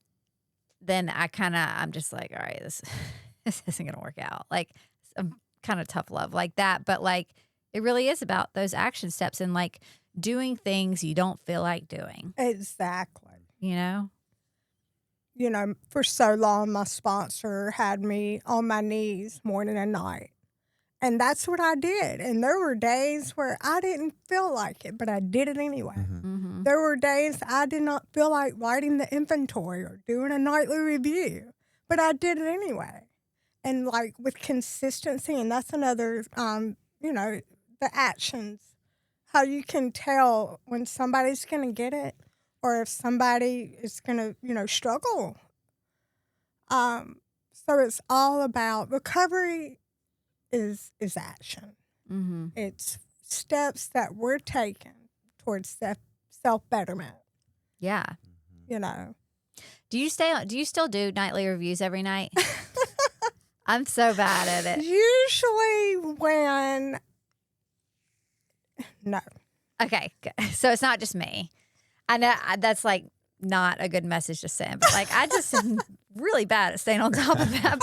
S4: then I'm just like, all right, this isn't gonna work out. Like, I'm kind of tough love like that, but like it really is about those action steps and like doing things you don't feel like doing.
S5: Exactly.
S4: You know?
S5: You know, for so long, my sponsor had me on my knees morning and night. And that's what I did. And there were days where I didn't feel like it, but I did it anyway.
S4: Mm-hmm.
S5: There were days I did not feel like writing the inventory or doing a nightly review, but I did it anyway. And like with consistency, and that's another, you know, the actions, how you can tell when somebody's going to get it or if somebody is going to, you know, struggle. So it's all about recovery is action.
S4: Mm-hmm.
S5: It's steps that we're taking towards self-betterment,
S4: Yeah.
S5: you know.
S4: Do you still do nightly reviews every night? I'm so bad at it.
S5: Usually when, no.
S4: Okay. Good. So it's not just me. I know that's like not a good message to send, but like I just am really bad at staying on top of that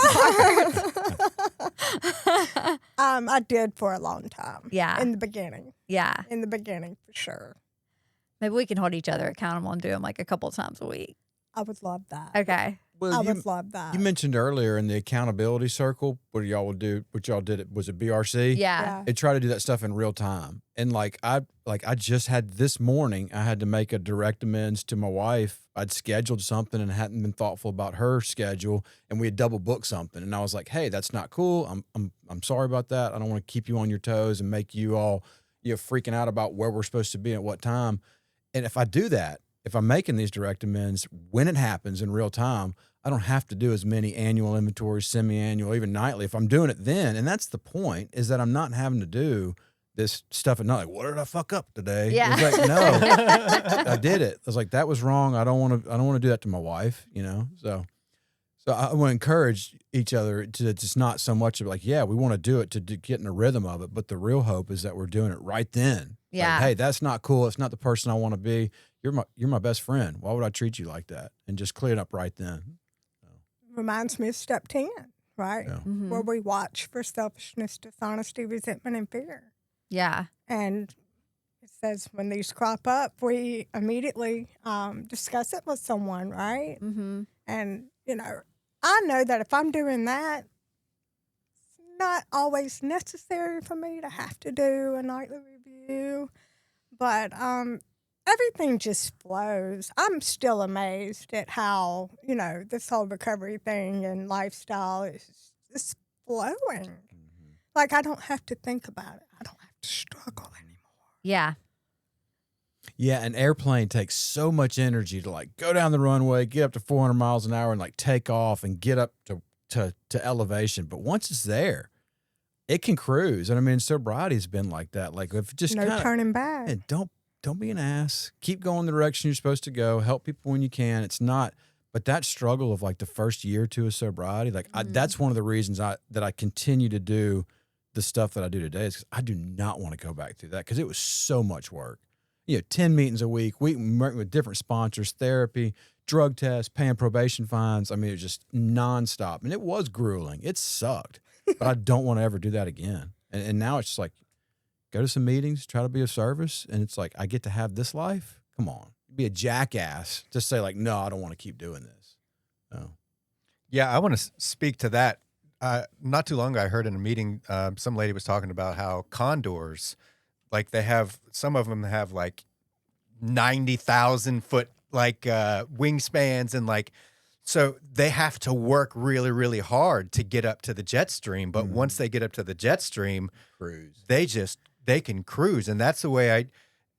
S4: part.
S5: I did for a long time.
S4: Yeah.
S5: In the beginning.
S4: Yeah.
S5: In the beginning, for sure.
S4: Maybe we can hold each other accountable and do them like a couple of times a week.
S5: I would love that.
S4: Okay.
S2: Well,
S5: I
S2: you,
S5: would love that.
S2: you mentioned earlier in the accountability circle, what y'all did, was it BRC?
S4: Yeah.
S2: They try to do that stuff in real time. And I just had this morning, I had to make a direct amends to my wife. I'd scheduled something and hadn't been thoughtful about her schedule, and we had double booked something. And I was like, hey, that's not cool. I'm sorry about that. I don't want to keep you on your toes and make you all, you know, freaking out about where we're supposed to be at what time. And if I do that, if I'm making these direct amends, when it happens in real time, I don't have to do as many annual inventories, semi-annual, even nightly. If I'm doing it then, and that's the point, is that I'm not having to do this stuff at night. Like, what did I fuck up today?
S4: Yeah.
S2: It's like, no, I did it. I was like, that was wrong. I don't want to do that to my wife, you know? So I want to encourage each other to just not so much of like, yeah, we want to do it to get in a rhythm of it. But the real hope is that we're doing it right then.
S4: Yeah.
S2: Like, hey, that's not cool. It's not the person I want to be. You're my best friend. Why would I treat you like that? And just clear it up right then.
S5: Reminds me of step 10, right?
S2: Yeah.
S4: Mm-hmm.
S5: Where we watch for selfishness, dishonesty, resentment, and fear.
S4: Yeah.
S5: And it says when these crop up, we immediately discuss it with someone, right?
S4: Mm-hmm.
S5: And, you know, I know that if I'm doing that, it's not always necessary for me to have to do a nightly review, but everything just flows. I'm still amazed at how, you know, this whole recovery thing and lifestyle is just flowing.
S2: Mm-hmm.
S5: Like, I don't have to think about it. I don't have to struggle anymore.
S4: Yeah.
S2: Yeah, an airplane takes so much energy to like go down the runway, get up to 400 miles an hour and like take off and get up to elevation. But once it's there, it can cruise. And I mean, sobriety has been like that. Like if just
S5: No turning back.
S2: and don't be an ass. Keep going the direction you're supposed to go. Help people when you can. It's not, but that struggle of like the first year or two of sobriety, like that's one of the reasons that I continue to do the stuff that I do today is because I do not want to go back through that because it was so much work. You know, 10 meetings a week, working with different sponsors, therapy, drug tests, paying probation fines. I mean, it was just nonstop. And it was grueling. It sucked. But I don't want to ever do that again. And now it's just like, go to some meetings, try to be of service. And it's like, I get to have this life? Come on. Be a jackass. Just say like, no, I don't want to keep doing this. Oh.
S3: Yeah, I want to speak to that. Not too long ago, I heard in a meeting, some lady was talking about how condors, like some of them have like 90,000 foot like wingspans and like So they have to work really, really hard to get up to the jet stream. But once they get up to the jet stream,
S2: Cruise.
S3: they can cruise. And that's the way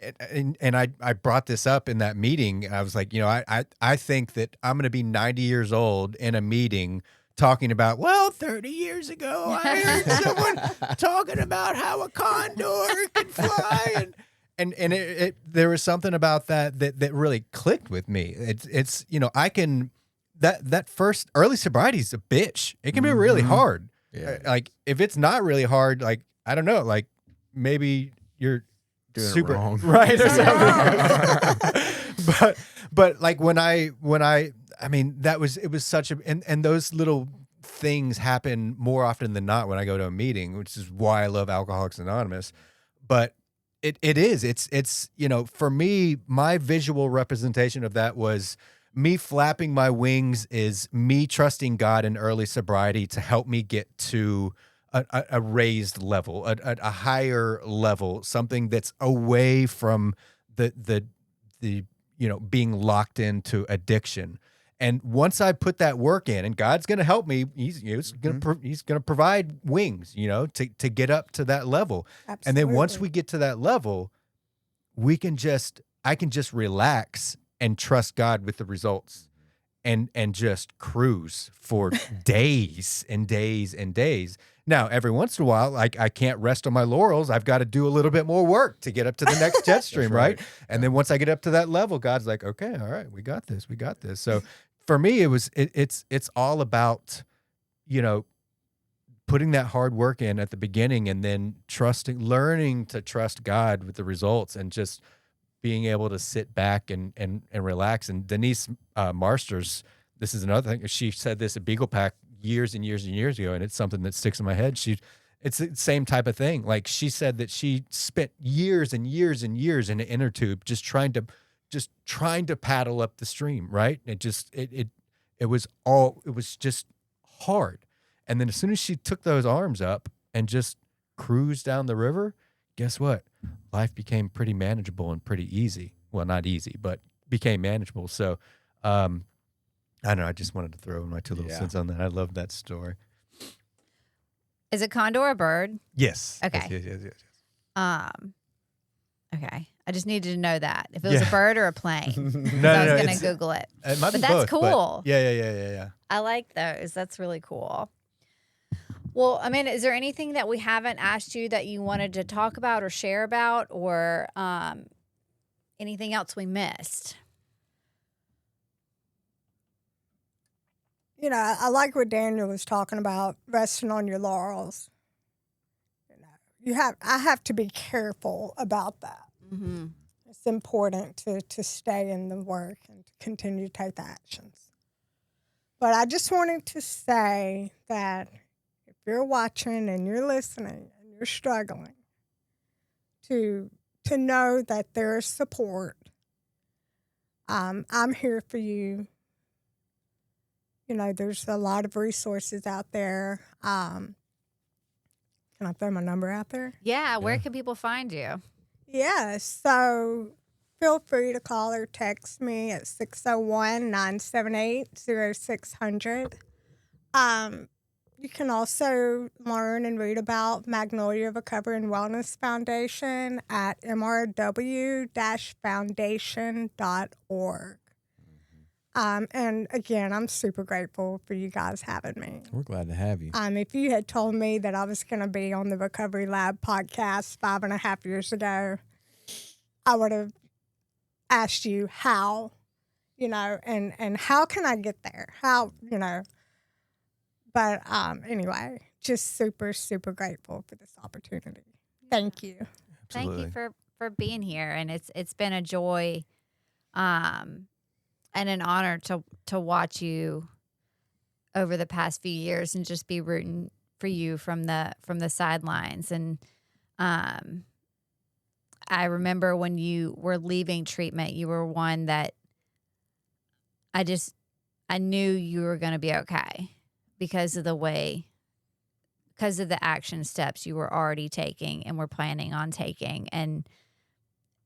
S3: I brought this up in that meeting. I was like, I think that I'm going to be 90 years old in a meeting talking about, 30 years ago, I heard someone talking about how a condor can fly. And there was something about that really clicked with me. It's I can, that first early sobriety is a bitch. It can be really hard.
S2: Yeah.
S3: Like if it's not really hard, like, I don't know, like maybe you're
S2: Doing it
S3: super
S2: wrong.
S3: right or something. but like when I mean, it was such a, and those little things happen more often than not when I go to a meeting, which is why I love Alcoholics Anonymous. But it's for me, my visual representation of that was me flapping my wings is me trusting God in early sobriety to help me get to a raised level, a higher level, something that's away from the being locked into addiction. And once I put that work in, and God's going to help me, he's going to provide wings, to get up to that level.
S5: Absolutely.
S3: And then once we get to that level, I can just relax and trust God with the results, and just cruise for days and days and days. Now, every once in a while, like I can't rest on my laurels. I've got to do a little bit more work to get up to the next jet stream, right? And then once I get up to that level, God's like, okay, all right, we got this. So for me, it's all about, putting that hard work in at the beginning, and then learning to trust God with the results, and just being able to sit back and relax. And Denise Marsters, this is another thing. She said this at Beagle Pack years and years and years ago, and it's something that sticks in my head. It's the same type of thing. Like she said that she spent years and years and years in an inner tube, just trying to paddle up the stream, right? It was just hard. And then as soon as she took those arms up and just cruised down the river, guess what? Life became pretty manageable and pretty easy. Well, not easy, but became manageable. So, I don't know. I just wanted to throw in my 2 little cents on that. I love that story.
S4: Is a condor a bird?
S3: Yes.
S4: Okay.
S3: Yes.
S4: Okay. I just needed to know that. If it was a bird or a plane.
S3: No,
S4: I was going to Google it.
S3: It might be
S4: But that's
S3: both,
S4: cool.
S3: Yeah.
S4: I like those. That's really cool. Well, Amanda, is there anything that we haven't asked you that you wanted to talk about or share about, or anything else we missed?
S5: I like what Daniel was talking about, resting on your laurels. I have to be careful about that.
S4: Mm-hmm.
S5: It's important to stay in the work and to continue to take the actions. But I just wanted to say that if you're watching and you're listening and you're struggling, to know that there's support. I'm here for you. There's a lot of resources out there. Can I throw my number out there?
S4: Yeah. Where can people find you?
S5: Yeah, so feel free to call or text me at 601-978-0600. You can also learn and read about Magnolia Recovery and Wellness Foundation at mrw-foundation.org. And again, I'm super grateful for you guys having me.
S2: We're glad to have you.
S5: If you had told me that I was going to be on the Recovery Lab podcast 5.5 years ago, I would have asked you how, and how can I get there? But anyway, just super, super grateful for this opportunity. Thank you.
S3: Absolutely.
S4: Thank you for being here, and it's been a joy, and an honor to watch you over the past few years, and just be rooting for you from the sidelines. And I remember when you were leaving treatment, you were one that I knew you were going to be okay because of the action steps you were already taking and were planning on taking. And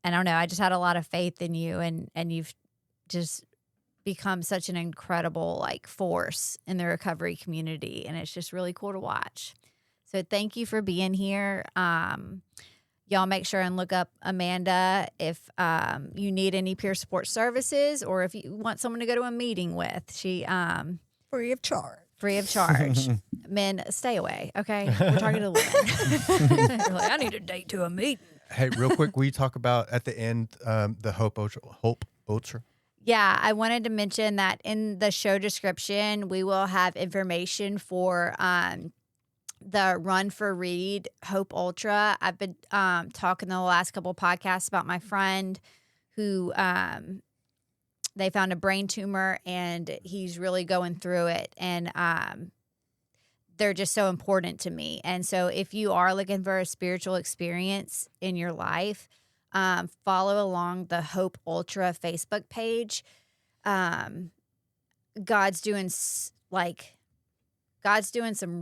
S4: I don't know, I just had a lot of faith in you, and you've just become such an incredible like force in the recovery community, and it's just really cool to watch. So thank you for being here. Y'all make sure and look up Amanda if you need any peer support services, or if you want someone to go to a meeting with. She
S5: Free of charge.
S4: free of charge. Men, stay away. Okay, we're talking to women. You're like, I need a date to a meeting.
S3: Hey, real quick, will you talk about at the end the Hope Ultra?
S4: Yeah, I wanted to mention that in the show description, we will have information for the Run for Read Hope Ultra. I've been talking the last couple of podcasts about my friend who they found a brain tumor, and he's really going through it. And they're just so important to me. And so if you are looking for a spiritual experience in your life, follow along the Hope Ultra Facebook page. God's doing some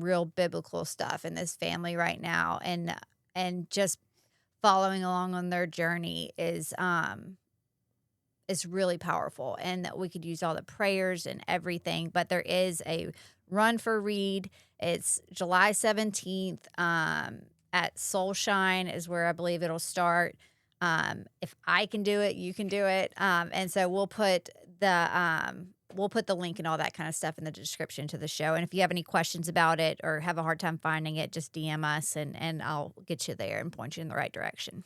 S4: real biblical stuff in this family right now, and just following along on their journey is really powerful, and that we could use all the prayers and everything. But there is a Run for Read. It's July 17th at Soulshine is where I believe it'll start. If I can do it, you can do it. And so we'll put the link and all that kind of stuff in the description to the show. And if you have any questions about it or have a hard time finding it, just DM us and I'll get you there and point you in the right direction.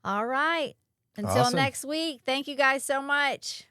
S4: All right. Until
S3: Awesome.
S4: next week. Thank you guys so much.